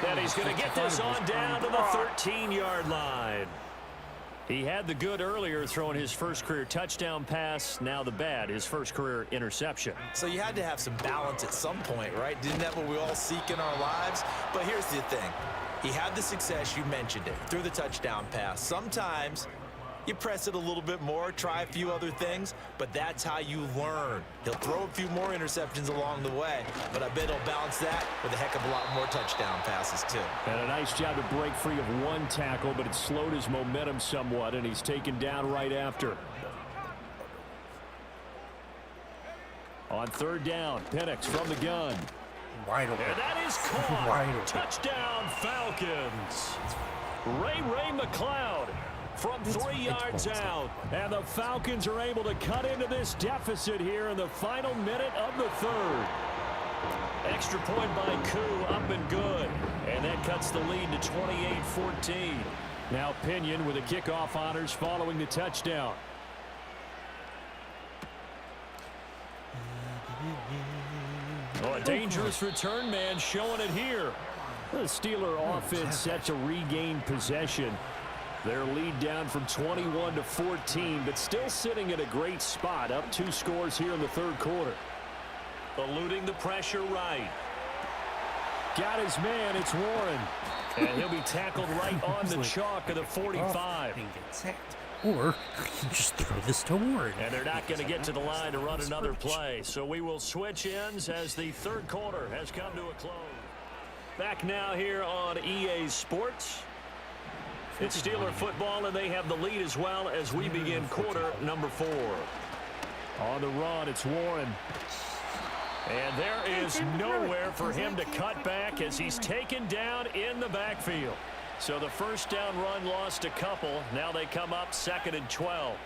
And he's going to get this on down to the 13-yard line. He had the good earlier, throwing his first career touchdown pass. Now the bad, his first career interception. So you had to have some balance at some point, right? Didn't that what we all seek in our lives? But here's the thing. He had the success, you mentioned it, through the touchdown pass. Sometimes you press it a little bit more, try a few other things, but that's how you learn. He'll throw a few more interceptions along the way, but I bet he'll balance that with a heck of a lot more touchdown passes too. And a nice job to break free of one tackle, but it slowed his momentum somewhat, and he's taken down right after. On third down, Penix from the gun. Wide open. And that is caught. Wide open. Touchdown, Falcons. Ray McLeod from 3 yards out. And the Falcons are able to cut into this deficit here in the final minute of the third. Extra point by Koo, up and good. And that cuts the lead to 28-14. Now Pinion with the kickoff honors following the touchdown. Oh, a dangerous return man showing it here. The Steeler offense set to regain possession. Their lead down from 21 to 14, but still sitting at a great spot, up 2 scores here in the third quarter. Eluding the pressure right. Got his man, it's Warren. And he'll be tackled right on the chalk of the 45. And get sacked. Or you just throw this to Warren. And they're not going to get to the line to run another play. So we will switch ends as the third quarter has come to a close. Back now here on EA Sports. It's Steeler football, and they have the lead as well as we begin quarter number 4. On the run, it's Warren. And there is nowhere for him to cut back as he's taken down in the backfield. So the first down run lost a couple. Now they come up 2nd and 12.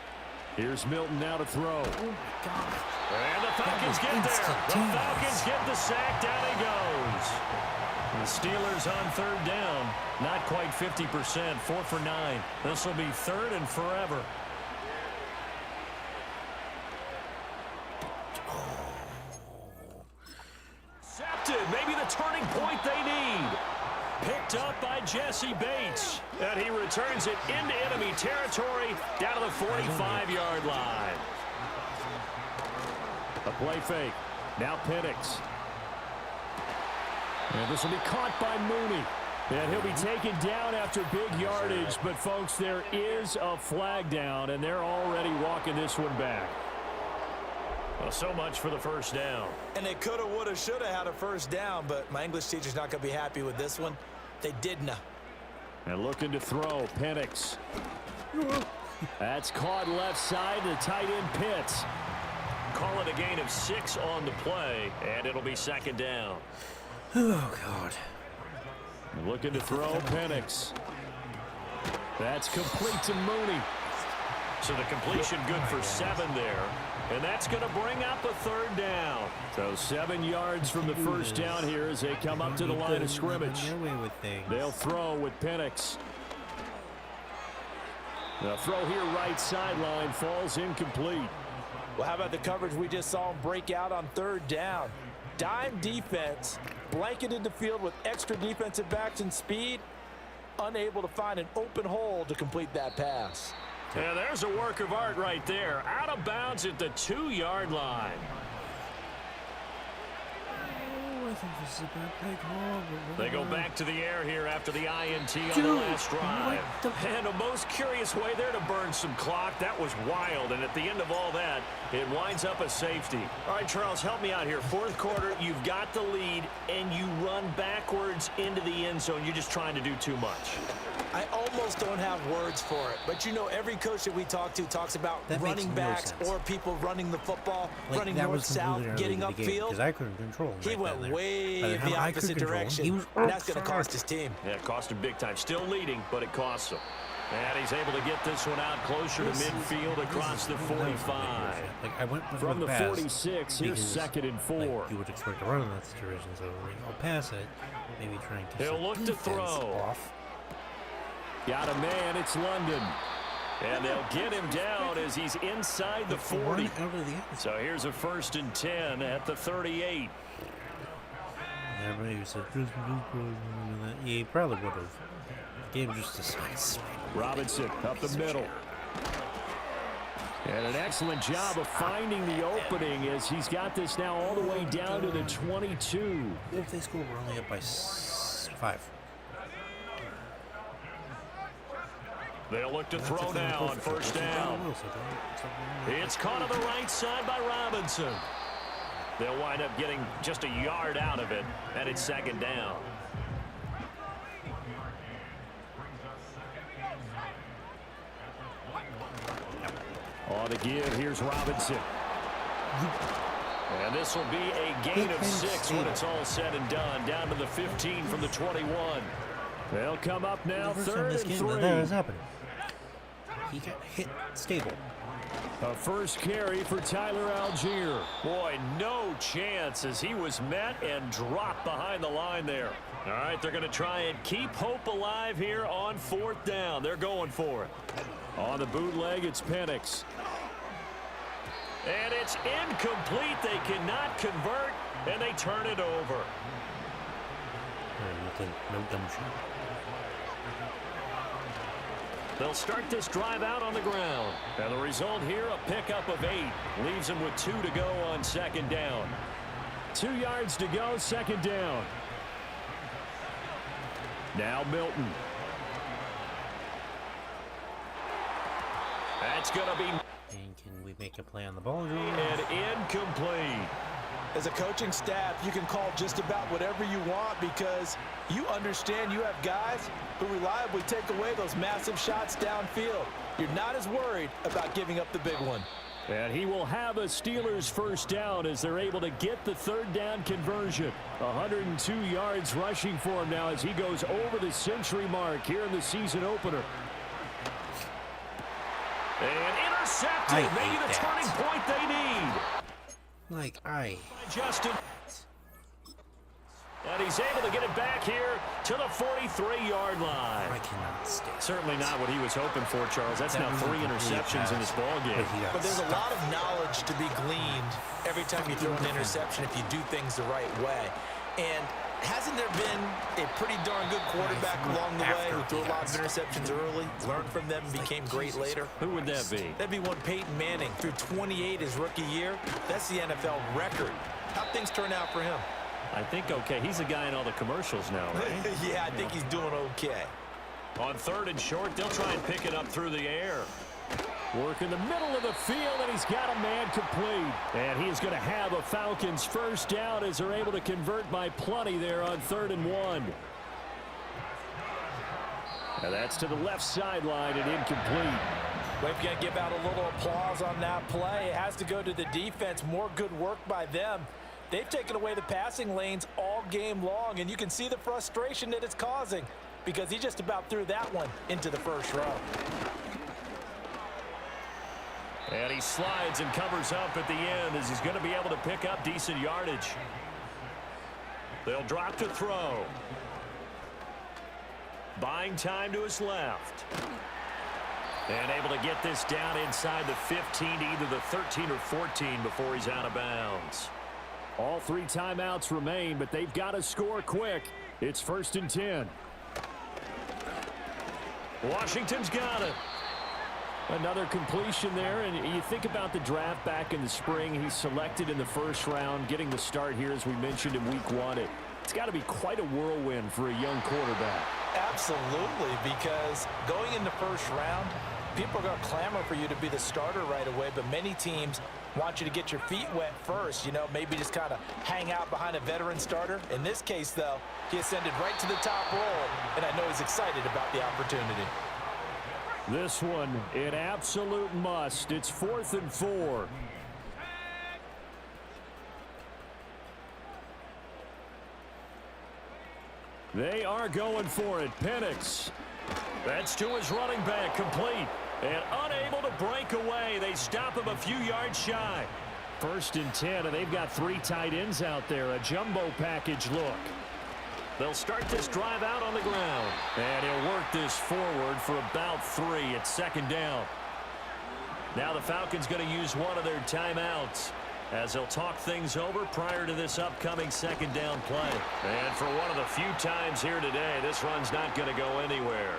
Here's Milton now to throw. Oh, my God. And the Falcons get there. The Falcons get the sack. Down he goes. The Steelers on third down. Not quite 50%. 4 for 9. This will be 3rd and forever. Intercepted. Maybe the turning point they need. Picked up by Jesse Bates. And he returns it into enemy territory down to the 45-yard line. A play fake. Now Penix. And this will be caught by Mooney. And he'll be taken down after big yardage. But, folks, there is a flag down, and they're already walking this one back. Well, so much for the first down. And they coulda, woulda, shoulda had a first down, but my English teacher's not going to be happy with this one. They didn't. And looking to throw, Penix. That's caught left side, the tight end Pitts. Call it a gain of 6 on the play, and it'll be 2nd down. Oh, God. Looking to throw, Penix. That's complete to Mooney. So the completion good for 7 there. And that's going to bring up a 3rd down. So 7 yards from the first down here as they come up to the line of scrimmage. They'll throw with Penix. The throw here right sideline falls incomplete. Well, how about the coverage we just saw him break out on 3rd down? Dime defense, blanketed the field with extra defensive backs and speed, unable to find an open hole to complete that pass. Yeah, there's a work of art right there. Out of bounds at the 2-yard line. I think this is a bad play call. They go back to the air here after the INT on the last drive. And a most curious way there to burn some clock. That was wild. And at the end of all that, it winds up a safety. All right, Charles, help me out here. 4th quarter, you've got the lead, and you run backwards into the end zone. You're just trying to do too much. I almost don't have words for it. But, you know, every coach that we talk to talks about that running backs or people running the football, like running north-south, getting upfield. Because I couldn't control him. He went way the opposite direction. And that's going to cost his team. Yeah, it cost him big time. Still leading, but it costs him. And he's able to get this one out closer to midfield across the 45. Like I went from the 46, here's 2nd and 4. Like you would expect a run in that situation, so I'll pass it. Maybe trying to he'll look to throw. Off. Got a man, it's London. And they'll get him down as he's inside the 40. So here's a 1st and 10 at the 38. Everybody said, yeah, he probably would have. Game just decides. Robinson up the middle. And an excellent job of finding the opening as he's got this now all the way down to the 22. If they score, we're only up by 5. They'll look to throw now on 1st down. It's caught on the right side by Robinson. They'll wind up getting just a yard out of it, and it's 2nd down. On the give, here's Robinson. And this will be a gain of 6 when it's all said and done, down to the 15 from the 21. They'll come up now, 3rd and 3. That was happening. He got hit stable. A first carry for Tyler Algier. Boy, no chance as he was met and dropped behind the line there. All right, they're going to try and keep hope alive here on 4th down. They're going for it. On the bootleg, it's Penix. And it's incomplete. They cannot convert, and they turn it over. No dumb shot. They'll start this drive out on the ground. And the result here, a pickup of 8. Leaves them with 2 to go on 2nd down. 2 yards to go, 2nd down. Now Milton. That's going to be... And can we make a play on the ball? And incomplete. As a coaching staff, you can call just about whatever you want because you understand you have guys who reliably take away those massive shots downfield. You're not as worried about giving up the big one. And he will have a Steelers 1st down as they're able to get the 3rd down conversion. 102 yards rushing for him now as he goes over the century mark here in the season opener. And intercepted. Maybe the turning point they need. Justin. And he's able to get it back here to the 43-yard line. I cannot stand. Certainly not what he was hoping for, Charles. That's now 3 interceptions in this ball game. But there's a lot of knowledge to be gleaned every time you throw an interception if you do things the right way. And hasn't there been a pretty darn good quarterback along the way who threw a lot of interceptions early, learned from them, and became great later? Who would that be? That'd be one Peyton Manning. Threw 28 his rookie year. That's the NFL record. How'd things turn out for him? I think okay. He's a guy in all the commercials now, right? Yeah, I think he's doing okay. On 3rd and short, they'll try and pick it up through the air. Work in the middle of the field, and he's got a man complete. And he is going to have a Falcons 1st down as they're able to convert by plenty there on 3rd and 1. And that's to the left sideline and incomplete. We've got to give out a little applause on that play. It has to go to the defense. More good work by them. They've taken away the passing lanes all game long, and you can see the frustration that it's causing because he just about threw that one into the 1st row. And he slides and covers up at the end as he's going to be able to pick up decent yardage. They'll drop to throw. Buying time to his left. And able to get this down inside the 15 to either the 13 or 14 before he's out of bounds. All 3 timeouts remain, but they've got to score quick. It's 1st and 10. Washington's got it. Another completion there, and you think about the draft back in the spring. He's selected in the 1st round, getting the start here, as we mentioned, in week 1. It's got to be quite a whirlwind for a young quarterback. Absolutely, because going in the 1st round, people are going to clamor for you to be the starter right away, but many teams want you to get your feet wet first, you know, maybe just kind of hang out behind a veteran starter. In this case, though, he ascended right to the top roll, and I know he's excited about the opportunity. This one, an absolute must. It's 4th and 4. They are going for it. Penix. That's to his running back, complete. And unable to break away. They stop him a few yards shy. 1st and 10, and they've got 3 tight ends out there. A jumbo package look. They'll start this drive out on the ground. And he'll work this forward for about 3. It's second down. Now the Falcons going to use one of their timeouts as they'll talk things over prior to this upcoming second down play. And for one of the few times here today, this run's not going to go anywhere.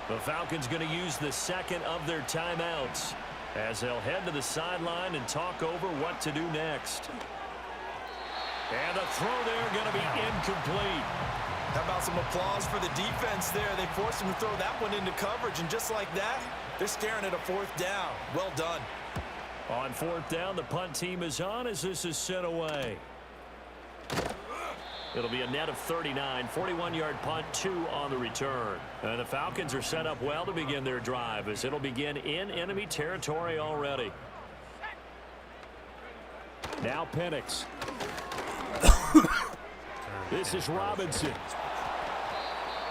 The Falcons going to use the second of their timeouts as they'll head to the sideline and talk over what to do next. And the throw there going to be incomplete. How about some applause for the defense there? They forced him to throw that one into coverage, and just like that, they're staring at a 4th down. Well done. On 4th down, the punt team is on as this is sent away. It'll be a net of 39, 41-yard punt, 2 on the return. And the Falcons are set up well to begin their drive as it'll begin in enemy territory already. Now Penix. This is Robinson.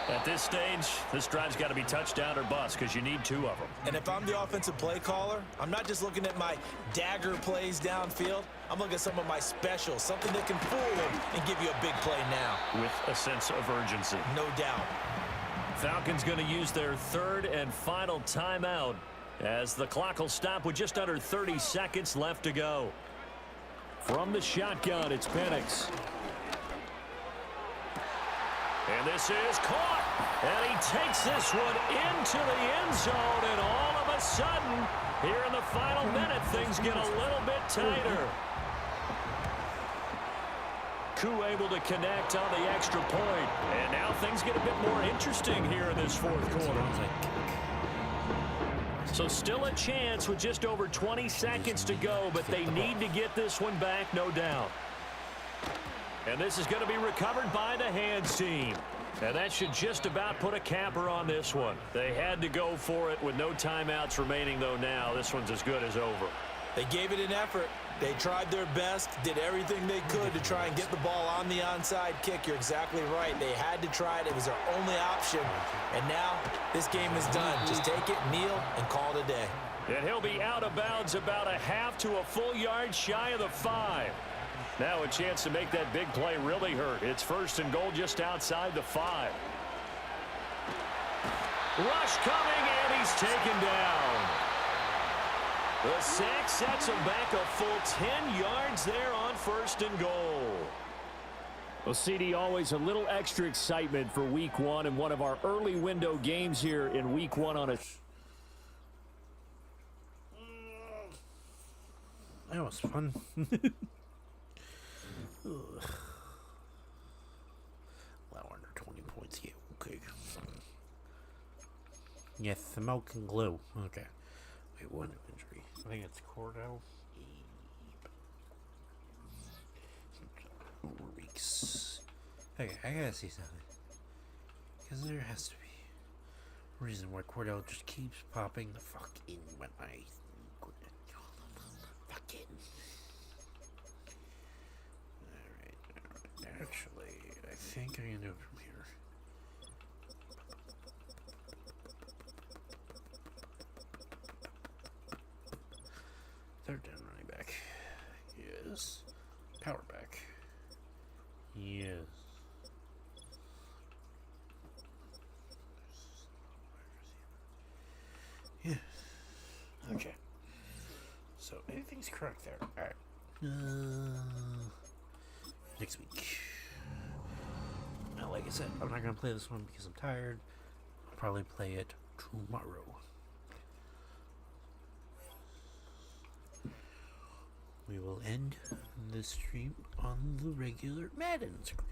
At this stage, this drive's got to be touchdown or bust because you need 2 of them. And if I'm the offensive play caller, I'm not just looking at my dagger plays downfield. I'm looking at some of my specials, something that can fool them and give you a big play now. With a sense of urgency. No doubt. Falcons going to use their 3rd and final timeout as the clock will stop with just under 30 seconds left to go. From the shotgun, it's Penix. And this is caught. And he takes this one into the end zone. And all of a sudden, here in the final minute, things get a little bit tighter. Koo able to connect on the extra point. And now things get a bit more interesting here in this 4th quarter. So still a chance with just over 20 seconds to go, but they need to get this one back, no doubt. And this is going to be recovered by the hands team. And that should just about put a capper on this one. They had to go for it with no timeouts remaining, though now. This one's as good as over. They gave it an effort. They tried their best, did everything they could to try and get the ball on the onside kick. You're exactly right. They had to try it. It was their only option. And now this game is done. Just take it, kneel, and call it a day. And he'll be out of bounds about a half to a full yard shy of the 5. Now a chance to make that big play really hurt. It's 1st and goal just outside the 5. Rush coming, and he's taken down. The sack sets him back a full 10 yards there on 1st and goal. Well, CD, always a little extra excitement for week 1 and one of our early window games here in week 1 on a... That was fun. Well, under 20 points, yeah, okay. Yes, smoke and glue. Okay. Wait, one injury. I think it's Cordell. 4 weeks. Okay, I gotta see something. Because there has to be a reason why Cordell just keeps popping the fuck in when I... Fucking... Alright. Actually, I think I can do it from here. Third down running back. Yes. Power back. Yes. Yeah. Okay. So everything's correct there. Alright. Next week. Now, like I said, I'm not going to play this one because I'm tired. I'll probably play it tomorrow. We will end the stream on the regular Madden screen.